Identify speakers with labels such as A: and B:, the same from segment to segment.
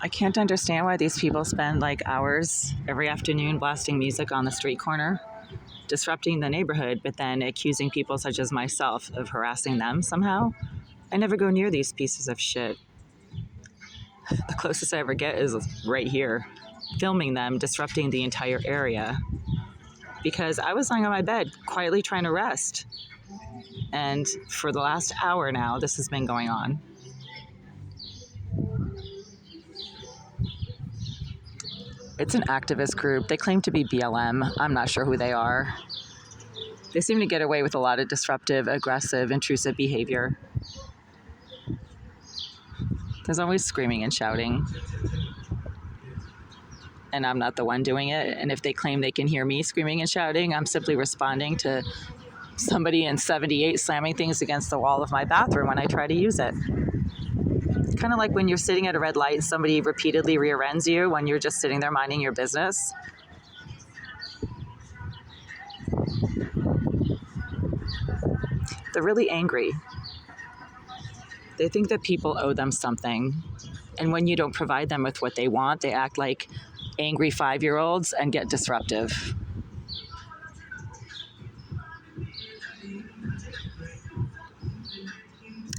A: I can't understand why these people spend like hours every afternoon blasting music on the street corner, disrupting the neighborhood, but then accusing people such as myself of harassing them somehow. I never go near these pieces of shit. The closest I ever get is right here, filming them disrupting the entire area because I was lying on my bed quietly trying to rest. And for the last hour now, this has been going on. It's an activist group. They claim to be BLM. I'm not sure who they are. They seem to get away with a lot of disruptive, aggressive, intrusive behavior. There's always screaming and shouting. And I'm not the one doing it. And if they claim they can hear me screaming and shouting, I'm simply responding to somebody in 78 slamming things against the wall of my bathroom when I try to use it. It's kind of like when you're sitting at a red light and somebody repeatedly rear ends you when you're just sitting there minding your business. They're really angry. They think that people owe them something. And when you don't provide them with what they want, they act like angry 5-year-olds and get disruptive.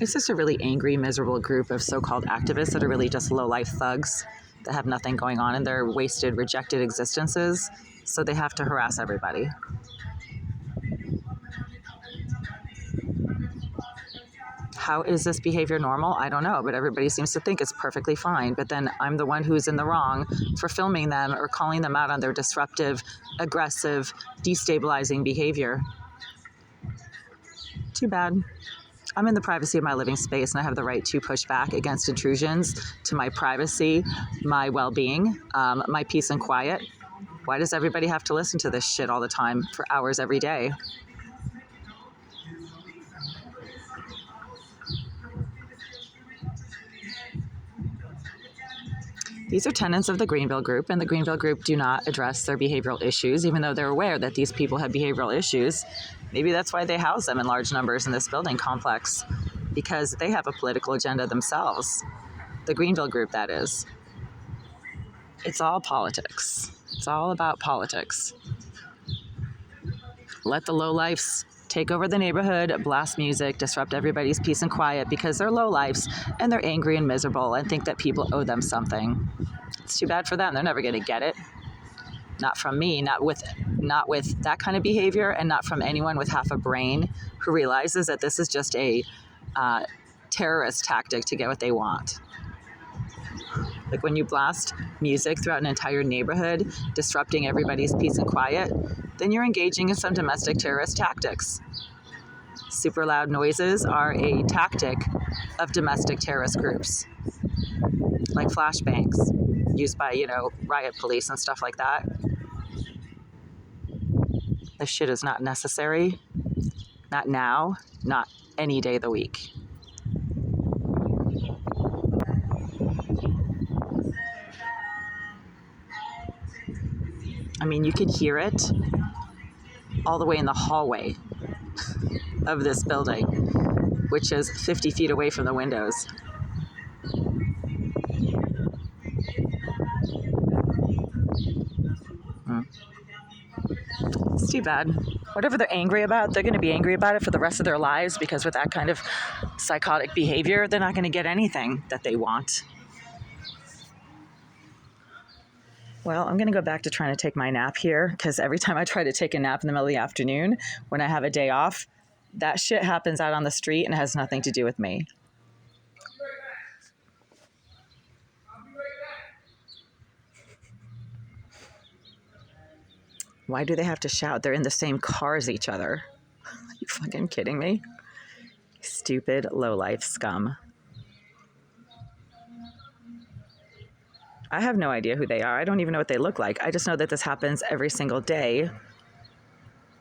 A: It's just a really angry, miserable group of so-called activists that are really just low-life thugs that have nothing going on in their wasted, rejected existences, so they have to harass everybody. How is this behavior normal? I don't know, but everybody seems to think it's perfectly fine. But then I'm the one who's in the wrong for filming them or calling them out on their disruptive, aggressive, destabilizing behavior. Too bad. I'm in the privacy of my living space and I have the right to push back against intrusions to my privacy, my well-being, my peace and quiet. Why does everybody have to listen to this shit all the time for hours every day? These are tenants of the Greenville Group, and the Greenville Group do not address their behavioral issues, even though they're aware that these people have behavioral issues. Maybe that's why they house them in large numbers in this building complex, because they have a political agenda themselves. The Greenville Group, that is. It's all politics. It's all about politics. Let the lowlifes take over the neighborhood, blast music, disrupt everybody's peace and quiet because they're lowlifes and they're angry and miserable and think that people owe them something. It's too bad for them. They're never going to get it. Not from me, not with that kind of behavior, and not from anyone with half a brain who realizes that this is just a terrorist tactic to get what they want. Like when you blast music throughout an entire neighborhood, disrupting everybody's peace and quiet, then you're engaging in some domestic terrorist tactics. Super loud noises are a tactic of domestic terrorist groups, like flashbangs used by, riot police and stuff like that. This shit is not necessary. Not now, not any day of the week. I mean, you could hear it all the way in the hallway of this building, which is 50 feet away from the windows. It's too bad. Whatever they're angry about, they're going to be angry about it for the rest of their lives, because with that kind of psychotic behavior, they're not going to get anything that they want. Well, I'm going to go back to trying to take my nap here, because every time I try to take a nap in the middle of the afternoon when I have a day off, that shit happens out on the street and has nothing to do with me. Why do they have to shout? They're in the same car as each other. Are you fucking kidding me? Stupid lowlife scum. I have no idea who they are. I don't even know what they look like. I just know that this happens every single day.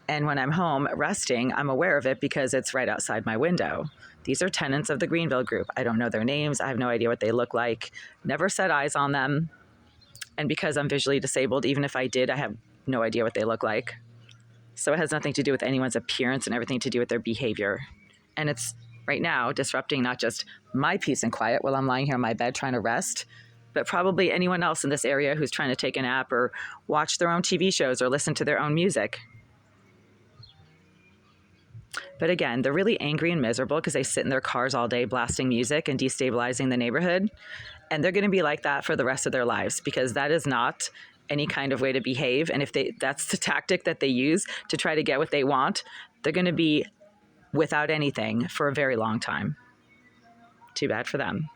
A: And when I'm home resting, I'm aware of it because it's right outside my window. These are tenants of the Greenville Group. I don't know their names. I have no idea what they look like. Never set eyes on them. And because I'm visually disabled, even if I did, I have no idea what they look like. So it has nothing to do with anyone's appearance and everything to do with their behavior. And it's right now disrupting not just my peace and quiet while I'm lying here on my bed trying to rest, but probably anyone else in this area who's trying to take a nap or watch their own TV shows or listen to their own music. But again, they're really angry and miserable because they sit in their cars all day blasting music and destabilizing the neighborhood. And they're going to be like that for the rest of their lives, because that is not any kind of way to behave. And if that's the tactic that they use to try to get what they want, they're going to be without anything for a very long time. Too bad for them.